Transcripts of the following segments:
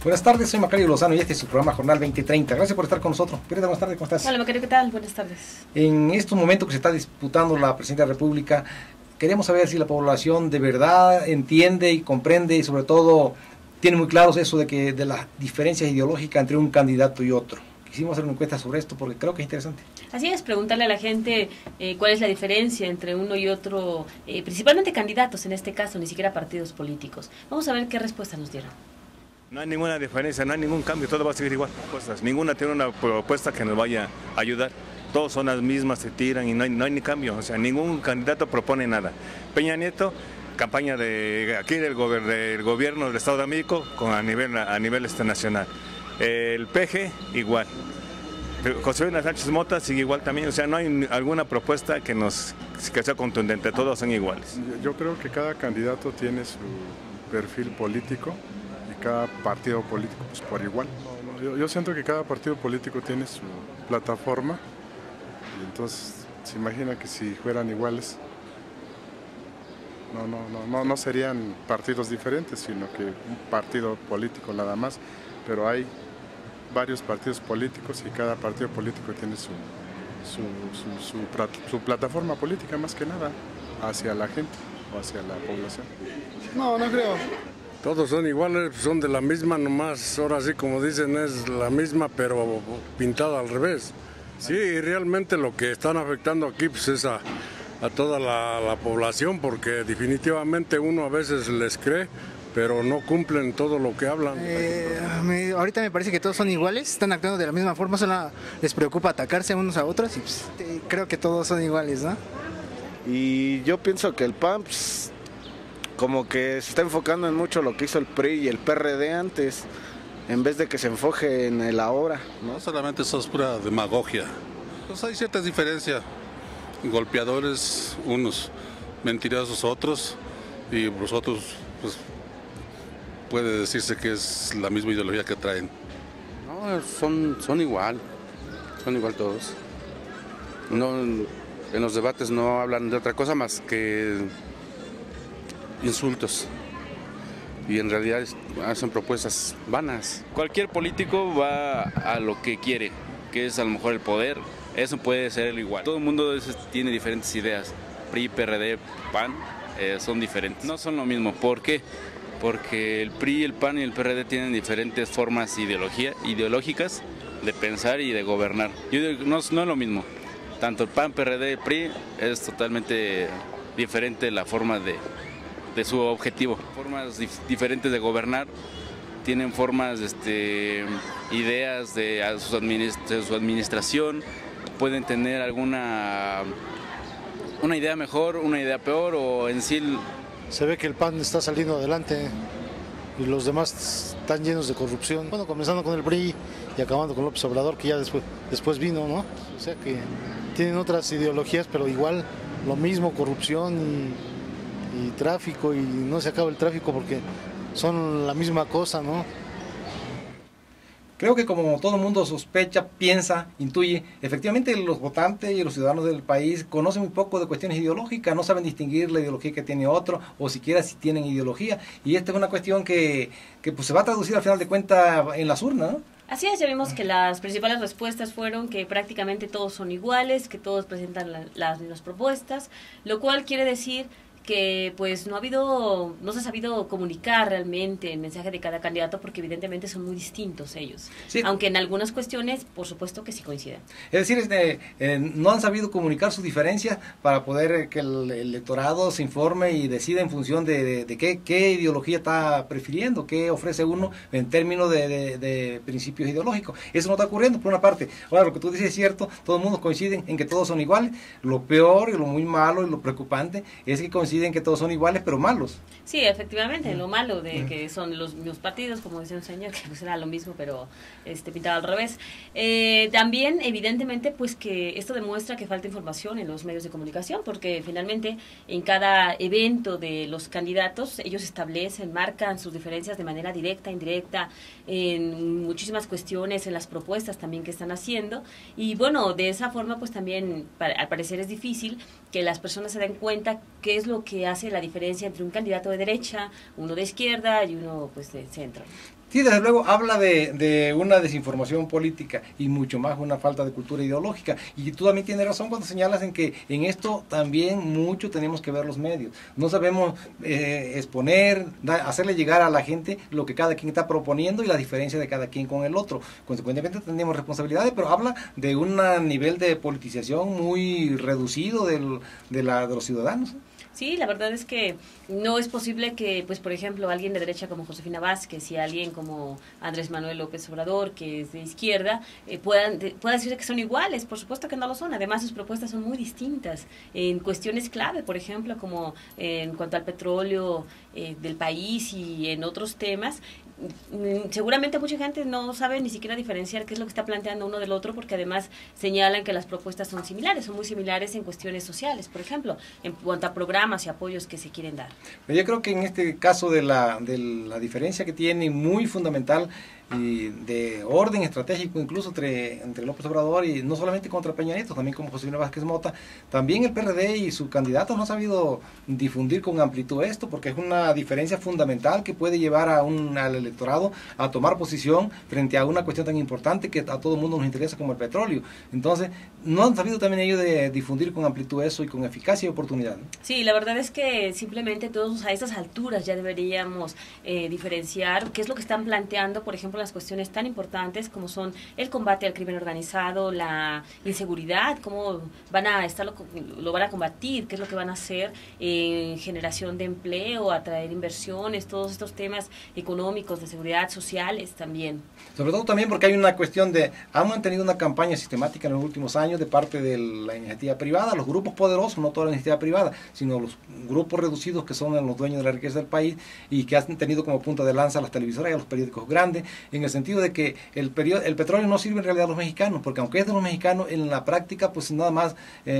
Buenas tardes, soy Macario Lozano y este es su programa Jornal 2030. Gracias por estar con nosotros. Pireta, buenas tardes, ¿cómo estás? Hola Macario, ¿qué tal? Buenas tardes. En estos momentos que se está disputando la presidencia de la República, queremos saber si la población de verdad entiende y comprende y sobre todo tiene muy claros eso de las diferencias ideológicas entre un candidato y otro. Quisimos hacer una encuesta sobre esto porque creo que es interesante. Así es, preguntarle a la gente cuál es la diferencia entre uno y otro, principalmente candidatos en este caso, ni siquiera partidos políticos. Vamos a ver qué respuesta nos dieron. No hay ninguna diferencia, no hay ningún cambio, todo va a seguir igual. Ninguna tiene una propuesta que nos vaya a ayudar. Todos son las mismas, se tiran y no hay ni cambio. O sea, ningún candidato propone nada. Peña Nieto, campaña de aquí del gobierno del Estado de México a nivel nacional. El PG, igual. José Luis Sánchez Mota sigue igual también. O sea, no hay alguna propuesta que sea contundente, todos son iguales. Yo creo que cada candidato tiene su perfil político. Cada partido político pues por igual. Yo siento que cada partido político tiene su plataforma y entonces se imagina que si fueran iguales no serían partidos diferentes, sino que un partido político nada más, pero hay varios partidos políticos y cada partido político tiene su plataforma política más que nada hacia la gente o hacia la población. No creo. Todos son iguales, son de la misma, nomás, ahora sí como dicen es la misma pero pintada al revés. Sí, y realmente lo que están afectando aquí pues es a toda la población, porque definitivamente uno a veces les cree, pero no cumplen todo lo que hablan. Ahorita me parece que todos son iguales, están actuando de la misma forma, solo les preocupa atacarse unos a otros y pues, creo que todos son iguales, ¿no? Y yo pienso que el PAN como que se está enfocando en mucho lo que hizo el PRI y el PRD antes, en vez de que se enfoque en el ahora, ¿no? Solamente eso es pura demagogia. Pues hay ciertas diferencias, golpeadores unos, mentirosos otros, y los otros, pues puede decirse que es la misma ideología que traen. No, son igual todos. No, en los debates no hablan de otra cosa más que insultos, y en realidad hacen propuestas vanas. Cualquier político va a lo que quiere, que es a lo mejor el poder. Eso puede ser igual. Todo el mundo tiene diferentes ideas. PRI, PRD, PAN son diferentes. No son lo mismo. ¿Por qué? Porque el PRI, el PAN y el PRD tienen diferentes formas ideológicas de pensar y de gobernar. Yo digo, no es lo mismo. Tanto el PAN, PRD, PRI es totalmente diferente la forma de su objetivo. Formas diferentes de gobernar, tienen formas, ideas de su administración, pueden tener una idea mejor, una idea peor, o en sí. Se ve que el PAN está saliendo adelante y los demás están llenos de corrupción. Bueno, comenzando con el PRI y acabando con López Obrador, que ya después vino, ¿no? O sea que tienen otras ideologías, pero igual lo mismo, corrupción y tráfico, y no se acaba el tráfico porque son la misma cosa, ¿no? Creo que como todo el mundo sospecha, piensa, intuye, efectivamente los votantes y los ciudadanos del país conocen muy poco de cuestiones ideológicas, no saben distinguir la ideología que tiene otro, o siquiera si tienen ideología, y esta es una cuestión que pues se va a traducir al final de cuentas en las urnas, ¿no? Así es, ya vimos que las principales respuestas fueron que prácticamente todos son iguales, que todos presentan las mismas propuestas, lo cual quiere decir que pues no se ha sabido comunicar realmente el mensaje de cada candidato, porque evidentemente son muy distintos ellos, sí. Aunque en algunas cuestiones por supuesto que sí coinciden. Es decir, no han sabido comunicar sus diferencias para poder que el electorado se informe y decida en función de qué ideología está prefiriendo, qué ofrece uno en términos de principios ideológicos. Eso no está ocurriendo por una parte. Ahora, lo que tú dices es cierto, todo el mundo coincide en que todos son iguales. Lo peor y lo muy malo y lo preocupante es que coinciden que todos son iguales pero malos. Sí, efectivamente, lo malo de que son los mismos partidos, como decía un señor, que pues era lo mismo pero pintado al revés. También evidentemente pues que esto demuestra que falta información en los medios de comunicación, porque finalmente en cada evento de los candidatos ellos marcan sus diferencias de manera directa, indirecta, en muchísimas cuestiones, en las propuestas también que están haciendo, y bueno, de esa forma pues también al parecer es difícil que las personas se den cuenta qué es lo que hace la diferencia entre un candidato de derecha, uno de izquierda y uno pues de centro. Sí, desde luego habla de una desinformación política y mucho más una falta de cultura ideológica. Y tú también tienes razón cuando señalas en que en esto también mucho tenemos que ver los medios. No sabemos exponer, hacerle llegar a la gente lo que cada quien está proponiendo y la diferencia de cada quien con el otro. Consecuentemente tenemos responsabilidades, pero habla de un nivel de politización muy reducido de los ciudadanos. Sí, la verdad es que no es posible que, pues por ejemplo, alguien de derecha como Josefina Vázquez y alguien como Andrés Manuel López Obrador, que es de izquierda, pueda decirse que son iguales. Por supuesto que no lo son. Además, sus propuestas son muy distintas en cuestiones clave, por ejemplo, como en cuanto al petróleo del país y en otros temas. Seguramente mucha gente no sabe ni siquiera diferenciar qué es lo que está planteando uno del otro, porque además señalan que las propuestas son similares, son muy similares en cuestiones sociales, por ejemplo, en cuanto a programas y apoyos que se quieren dar. Pero yo creo que en este caso de la diferencia que tiene muy fundamental y de orden estratégico incluso entre López Obrador y no solamente contra Peña Nieto, también como Josefina Vázquez Mota, también el PRD y su candidato no ha sabido difundir con amplitud esto, porque es una diferencia fundamental que puede llevar al electorado a tomar posición frente a una cuestión tan importante que a todo el mundo nos interesa como el petróleo. Entonces, no han sabido también ellos de difundir con amplitud eso y con eficacia y oportunidad, ¿no? Sí, la verdad es que simplemente todos a estas alturas ya deberíamos diferenciar qué es lo que están planteando, por ejemplo, las cuestiones tan importantes como son el combate al crimen organizado, la inseguridad, cómo van a lo van a combatir, qué es lo que van a hacer en generación de empleo, atraer inversiones, todos estos temas económicos, de seguridad, sociales también. Sobre todo también porque hay una cuestión han mantenido una campaña sistemática en los últimos años de parte de la iniciativa privada, los grupos poderosos, no toda la iniciativa privada, sino los grupos reducidos que son los dueños de la riqueza del país y que han tenido como punta de lanza a las televisoras y a los periódicos grandes, en el sentido de que el petróleo no sirve en realidad a los mexicanos, porque aunque es de los mexicanos, en la práctica pues nada más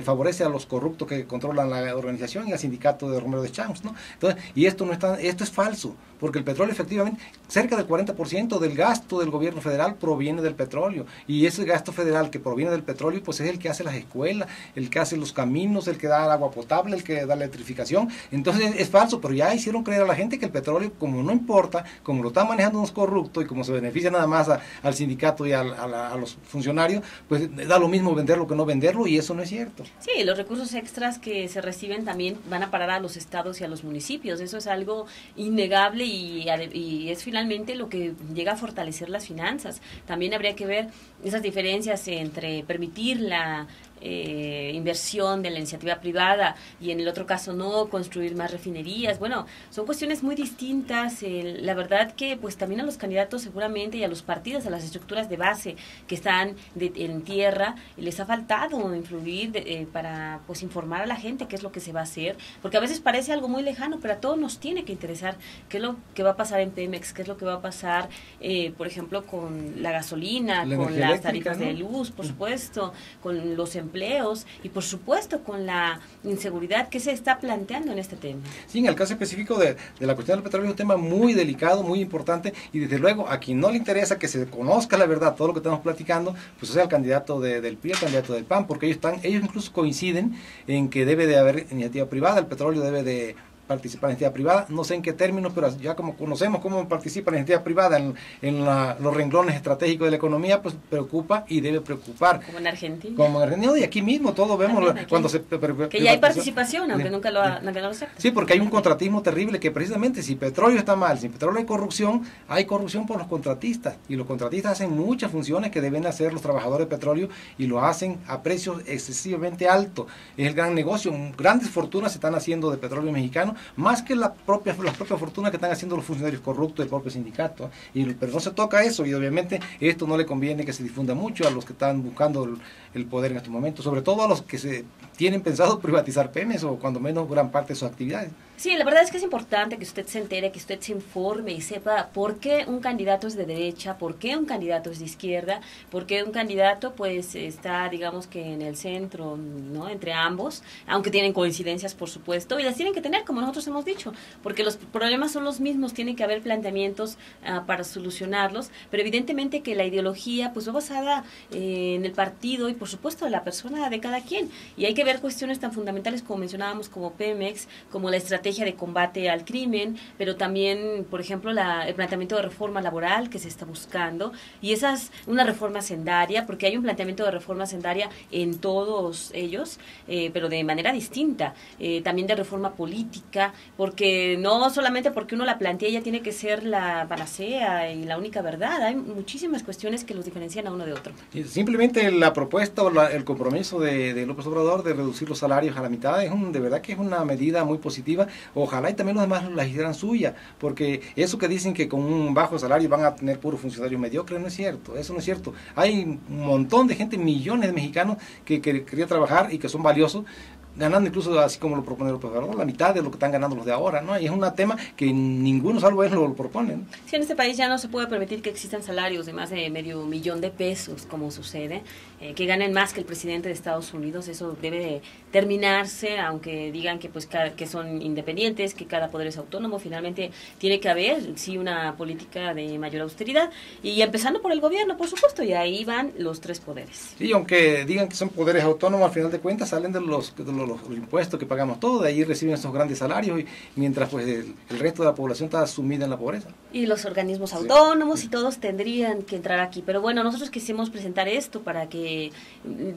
favorece a los corruptos que controlan la organización y al sindicato de Romero de Champs, ¿no? Entonces, y esto es falso, porque el petróleo efectivamente, cerca del 40% del gasto del gobierno federal proviene del petróleo, y ese gasto federal que proviene del petróleo pues es el que hace las escuelas, el que hace los caminos, el que da el agua potable, el que da la electrificación. Entonces es falso, pero ya hicieron creer a la gente que el petróleo, como no importa, como lo están manejando unos corruptos y como se beneficia nada más al sindicato y a los funcionarios, pues da lo mismo venderlo que no venderlo, y eso no es cierto. Sí, los recursos extras que se reciben también van a parar a los estados y a los municipios. Eso es algo innegable y es finalmente lo que llega a fortalecer las finanzas. También habría que ver esas diferencias entre permitir la inversión de la iniciativa privada y en el otro caso no construir más refinerías. Bueno, son cuestiones muy distintas. La verdad que pues también a los candidatos seguramente y a los partidos, a las estructuras de base que están en tierra, les ha faltado influir para pues informar a la gente qué es lo que se va a hacer, porque a veces parece algo muy lejano, pero a todos nos tiene que interesar qué es lo que va a pasar en Pemex, qué es lo que va a pasar por ejemplo con la gasolina, con las tarifas, ¿no?, de luz, por supuesto, con los empleos y por supuesto con la inseguridad que se está planteando en este tema. Sí, en el caso específico de la cuestión del petróleo es un tema muy delicado, muy importante, y desde luego a quien no le interesa que se conozca la verdad, todo lo que estamos platicando, pues sea el candidato del PRI, el candidato del PAN, porque ellos incluso coinciden en que debe de haber iniciativa privada, el petróleo debe de participar en iniciativa privada, no sé en qué términos, pero ya como conocemos cómo participa la iniciativa privada en los renglones estratégicos de la economía, pues preocupa y debe preocupar. Como en Argentina. Como en Argentina, y aquí mismo todos vemos cuando se... Que ya hay participación, aunque nunca lo aceptan. Sí, porque hay un contratismo terrible que precisamente si petróleo está mal, si petróleo hay corrupción por los contratistas, y los contratistas hacen muchas funciones que deben hacer los trabajadores de petróleo y lo hacen a precios excesivamente altos. Es el gran negocio, grandes fortunas se están haciendo de petróleo mexicano, más que las propias fortunas que están haciendo los funcionarios corruptos del propio sindicato, pero no se toca eso, y obviamente esto no le conviene que se difunda mucho a los que están buscando el poder en estos momentos, sobre todo a los que se tienen pensado privatizar Pemex o cuando menos gran parte de sus actividades. Sí, la verdad es que es importante que usted se entere, que usted se informe y sepa por qué un candidato es de derecha, por qué un candidato es de izquierda, por qué un candidato pues está, digamos que en el centro, ¿no?, entre ambos, aunque tienen coincidencias por supuesto, y las tienen que tener, como nosotros hemos dicho, porque los problemas son los mismos, tiene que haber planteamientos para solucionarlos, pero evidentemente que la ideología pues va basada en el partido y por supuesto en la persona de cada quien, y hay que ver cuestiones tan fundamentales como mencionábamos, como Pemex, como la estrategia estrategia de combate al crimen, pero también, por ejemplo, el planteamiento de reforma laboral que se está buscando, y esa es una reforma sendaria, porque hay un planteamiento de reforma sendaria en todos ellos, pero de manera distinta, también de reforma política, porque no solamente porque uno la plantea ya tiene que ser la panacea y la única verdad, hay muchísimas cuestiones que los diferencian a uno de otro. Simplemente la propuesta o el compromiso de López Obrador de reducir los salarios a la mitad de verdad que es una medida muy positiva. Ojalá y también los demás la hicieran suya, porque eso que dicen que con un bajo salario van a tener puros funcionarios mediocres, no es cierto, eso no es cierto. Hay un montón de gente, millones de mexicanos que querían trabajar y que son valiosos, ganando incluso, así como lo propone el profesor, la mitad de lo que están ganando los de ahora, ¿no? Y es un tema que ninguno, salvo él, lo propone, ¿no? Sí, en este país ya no se puede permitir que existan salarios de más de $500,000, como sucede, que ganen más que el presidente de Estados Unidos. Eso debe terminarse, aunque digan que pues que son independientes, que cada poder es autónomo. Finalmente tiene que haber, sí, una política de mayor austeridad, y empezando por el gobierno, por supuesto, y ahí van los tres poderes. Sí, aunque digan que son poderes autónomos, al final de cuentas salen de los impuestos que pagamos todos, de ahí reciben esos grandes salarios, y mientras pues el resto de la población está sumida en la pobreza. Y los organismos autónomos y todos tendrían que entrar aquí. Pero bueno, nosotros quisimos presentar esto para que,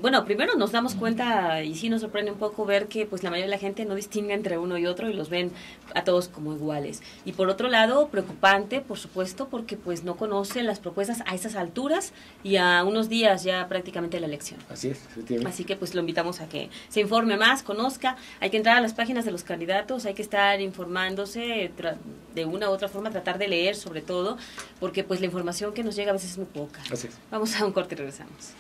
bueno, primero nos damos cuenta, y sí nos sorprende un poco ver que pues la mayoría de la gente no distingue entre uno y otro y los ven a todos como iguales. Y por otro lado, preocupante, por supuesto, porque pues no conocen las propuestas a esas alturas y a unos días ya prácticamente de la elección. Así es, efectivamente. Así que pues lo invitamos a que se informe más, conozca, hay que entrar a las páginas de los candidatos, hay que estar informándose de una u otra forma, tratar de leer sobre todo, porque pues la información que nos llega a veces es muy poca. Así es. Vamos a un corte y regresamos.